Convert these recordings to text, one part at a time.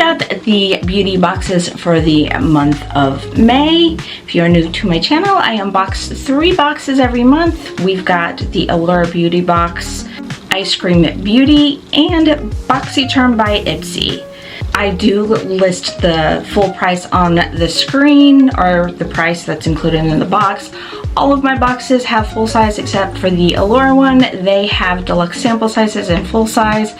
got the beauty boxes for the month of May. If you are new to my channel, I unbox 3 boxes every month. We've got the Allure Beauty Box, Eyescream Beauty, and Boxy by Ipsy. I do list the full price on the screen, or the price that's included in the box. All of my boxes have full size except for the Allure one. They have deluxe sample sizes and full size.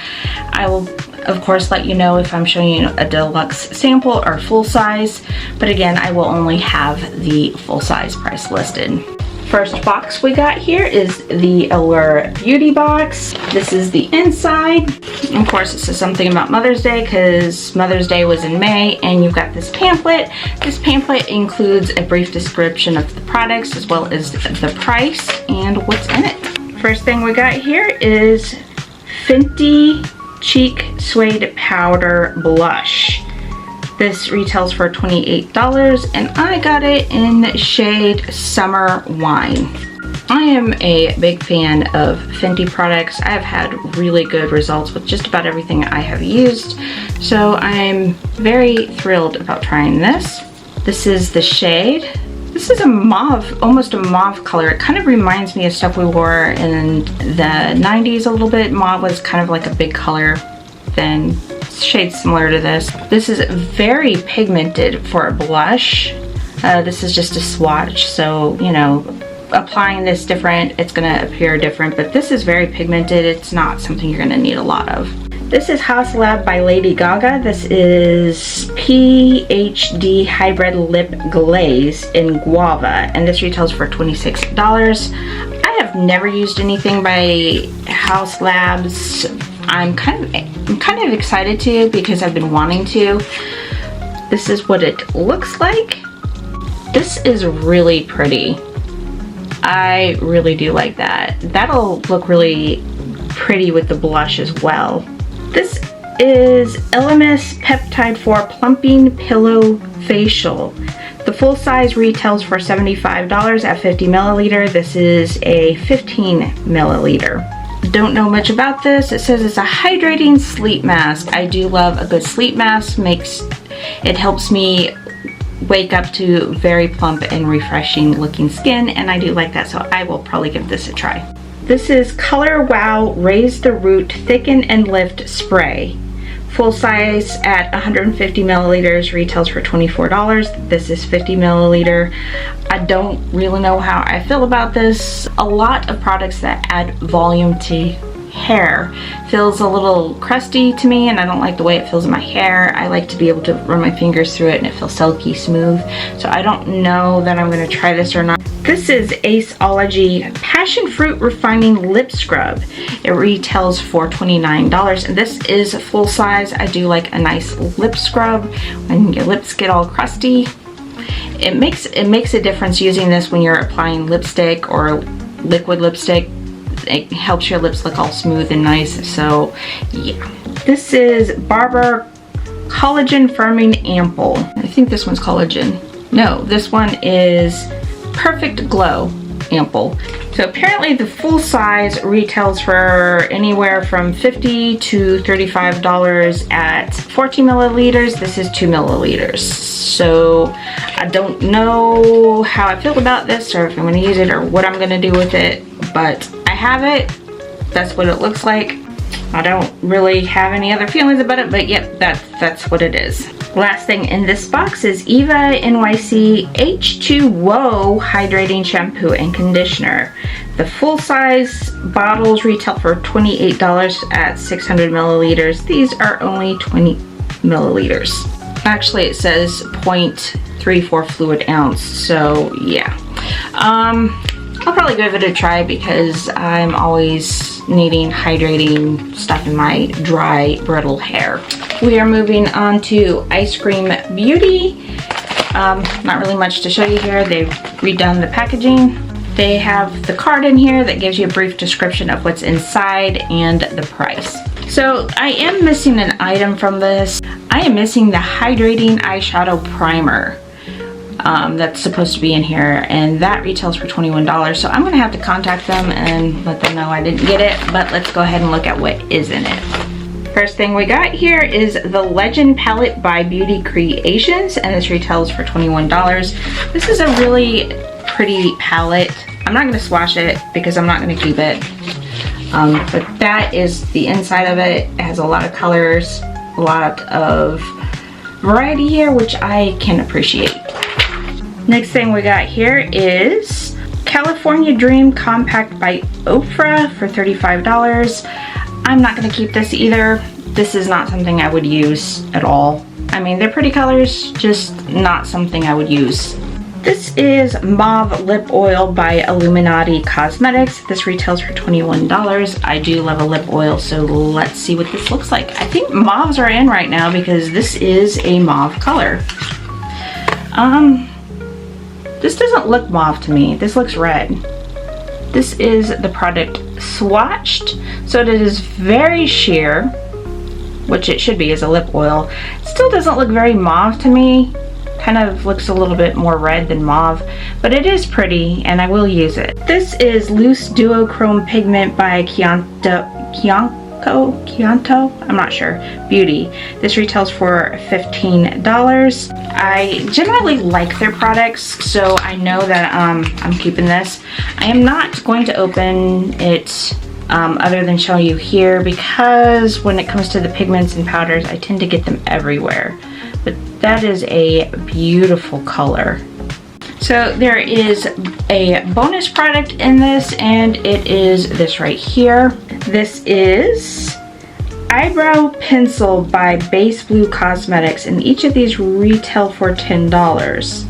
I will of course let you know if I'm showing you a deluxe sample or full size, but again, I will only have the full size price listed. First box we got here is the Allure Beauty Box. This is the inside. Of course, it says something about Mother's Day because Mother's Day was in May, and you've got this pamphlet. This pamphlet includes a brief description of the products as well as the price and what's in it. First thing we got here is Fenty Cheek Suede Powder Blush. This retails for $28 and I got it in shade Summer Wine. I am a big fan of Fenty products. I've had really good results with just about everything I have used, so I'm very thrilled about trying this. This is the shade. This is a mauve, almost a mauve color. It kind of reminds me of stuff we wore in the 90s a little bit. Mauve was kind of like a big color then. Shades similar to this. This is very pigmented for a blush. This is just a swatch, so you know, applying this different, it's gonna appear different, but this is very pigmented. It's not something you're gonna need a lot of. This is House Lab by Lady Gaga. This is PhD Hybrid Lip Glaze in Guava, and this retails for $26. I have never used anything by House Labs. I'm kind of excited to because I've been wanting to. This is what it looks like. This is really pretty. I really do like that. That'll look really pretty with the blush as well. This is LMS Peptide 4 Plumping Pillow Facial. The full size retails for $75 at 50 milliliter. This is a 15 milliliter. Don't know much about this. It says it's a hydrating sleep mask. I do love a good sleep mask. It helps me wake up to very plump and refreshing looking skin, and I do like that, so I will probably give this a try. This is Color Wow Raise the Root Thicken and Lift Spray. Full size at 150 milliliters, retails for $24. This is 50 milliliter. I don't really know how I feel about this. A lot of products that add volume to hair feels a little crusty to me, and I don't like the way it feels in my hair. I like to be able to run my fingers through it and it feels silky smooth. So I don't know that I'm going to try this or not. This is Aceology Passion Fruit Refining Lip Scrub. It retails for $29, and this is full size. I do like a nice lip scrub when your lips get all crusty. It makes a difference using this when you're applying lipstick or liquid lipstick. It helps your lips look all smooth and nice, so yeah. This is Barber Collagen Firming Ampoule. I think this one's collagen. No, this one is Perfect Glow Ampoule. So apparently the full size retails for anywhere from $50 to $35 at 14 milliliters. This is 2 milliliters. So I don't know how I feel about this, or if I'm going to use it, or what I'm going to do with it, but I have it. That's what it looks like. I don't really have any other feelings about it, but yep, that's what it is. Last thing in this box is Eva NYC H2O Hydrating Shampoo and Conditioner. The full size bottles retail for $28 at 600 milliliters. These are only 20 milliliters. Actually, it says 0.34 fluid ounce, so yeah. I'll probably give it a try because I'm always needing hydrating stuff in my dry, brittle hair. We are moving on to Eyescream Beauty. Not really much to show you here. They've redone the packaging. They have the card in here that gives you a brief description of what's inside and the price. So I am missing an item from this. I am missing the Hydrating Eyeshadow Primer. That's supposed to be in here, and that retails for $21. So I'm gonna have to contact them and let them know I didn't get it, but let's go ahead and look at what is in it. First thing we got here is the Legend Palette by Beauty Creations, and this retails for $21. This is a really pretty palette. I'm not going to swatch it because I'm not going to keep it. But that is the inside of it. It has a lot of colors, a lot of variety here, which I can appreciate. Next thing we got here is California Dream Compact by Ofra for $35. I'm not going to keep this either. This is not something I would use at all. I mean, they're pretty colors, just not something I would use. This is Mauve Lip Oil by Illuminati Cosmetics. This retails for $21. I do love a lip oil, so let's see what this looks like. I think mauves are in right now because this is a mauve color. This doesn't look mauve to me. This looks red. This is the product swatched, so it is very sheer, which it should be as a lip oil. Still doesn't look very mauve to me. Kind of looks a little bit more red than mauve, but it is pretty and I will use it. This is Loose Duochrome Pigment by Chianto, I'm not sure, Beauty. This retails for $15. I generally like their products, so I know that I'm keeping this. I am not going to open it other than show you here, because when it comes to the pigments and powders, I tend to get them everywhere. But that is a beautiful color. So there is a bonus product in this, and it is this right here. This is Eyebrow Pencil by Base Blue Cosmetics, and each of these retail for $10.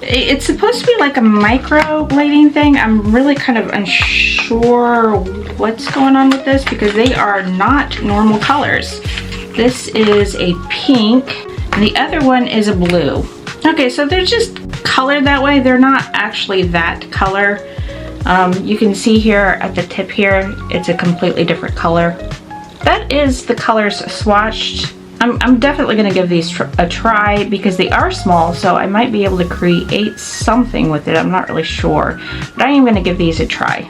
It's supposed to be like a micro blading thing. I'm really kind of unsure what's going on with this because they are not normal colors. This is a pink, and the other one is a blue. Okay, so they're just colored that way. They're not actually that color. You can see here at the tip here, it's a completely different color. That is the colors swatched. I'm definitely going to give these a try because they are small, so I might be able to create something with it. I'm not really sure, but I am going to give these a try.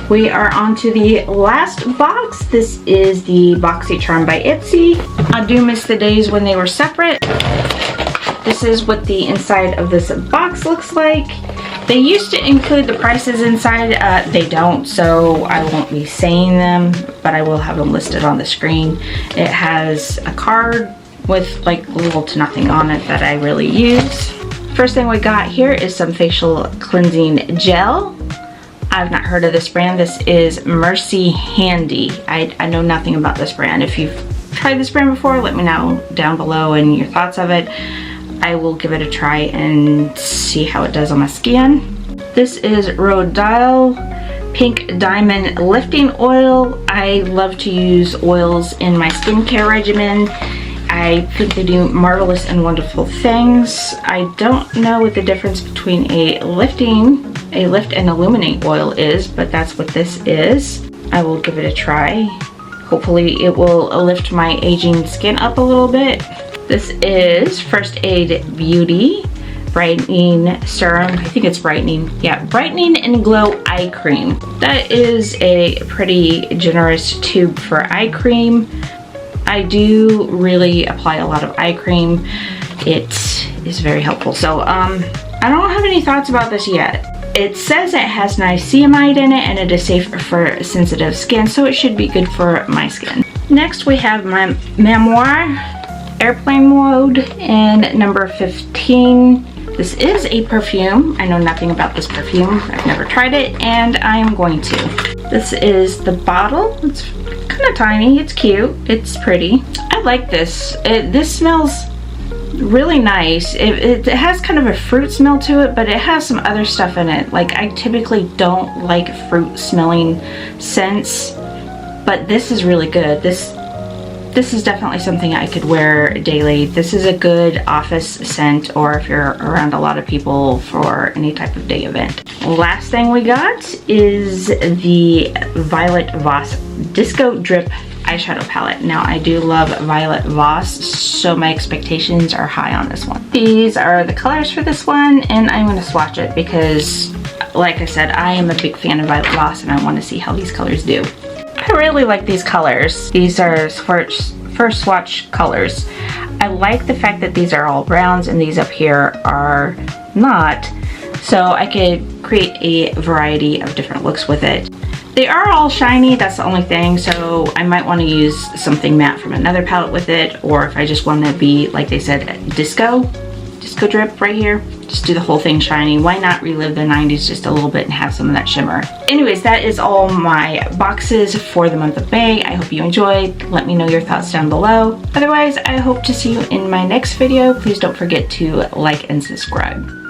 We are on to the last box. This is the Boxy Charm by Ipsy. I do miss the days when they were separate. This is what the inside of this box looks like. They used to include the prices inside. They don't, so I won't be saying them, but I will have them listed on the screen. It has a card with like little to nothing on it that I really use. First thing we got here is some facial cleansing gel. I've not heard of this brand. This is Mercy Handy. I know nothing about this brand. If you've tried this brand before, let me know down below and your thoughts of it. I will give it a try and see how it does on my skin. This is Rodile Pink Diamond Lifting Oil. I love to use oils in my skincare regimen. I think they do marvelous and wonderful things. I don't know what the difference between a lift and illuminate oil is, but that's what this is. I will give it a try. Hopefully it will lift my aging skin up a little bit. This is First Aid Beauty Brightening Serum. I think it's brightening. Yeah, Brightening and Glow Eye Cream. That is a pretty generous tube for eye cream. I do really apply a lot of eye cream. It is very helpful. So I don't have any thoughts about this yet. It says it has niacinamide in it and it is safe for sensitive skin, so it should be good for my skin. Next we have my Memoir Airplane Mode in number 15. This is a perfume. I know nothing about this perfume. I've never tried it, and I am going to. This is the bottle. It's kind of tiny. It's cute. It's pretty. I like this. This smells really nice. It has kind of a fruit smell to it, but it has some other stuff in it. Like, I typically don't like fruit smelling scents, but this is really good. This is definitely something I could wear daily. This is a good office scent, or if you're around a lot of people for any type of day event. Last thing we got is the Violet Voss Disco Drip eyeshadow palette. Now, I do love Violet Voss, so my expectations are high on this one. These are the colors for this one, and I'm going to swatch it because, like I said, I am a big fan of Violet Voss, and I want to see how these colors do. I I really like these colors. These are first swatch colors. I like the fact that these are all browns and these up here are not, so I could create a variety of different looks with it. They are all shiny, that's the only thing, so I might want to use something matte from another palette with it, or if I just want to be, like they said, disco drip right here, just do the whole thing shiny. Why not relive the 90s just a little bit and have some of that shimmer? Anyways, that is all my boxes for the month of May. I hope you enjoyed. Let me know your thoughts down below. Otherwise, I hope to see you in my next video. Please don't forget to like and subscribe.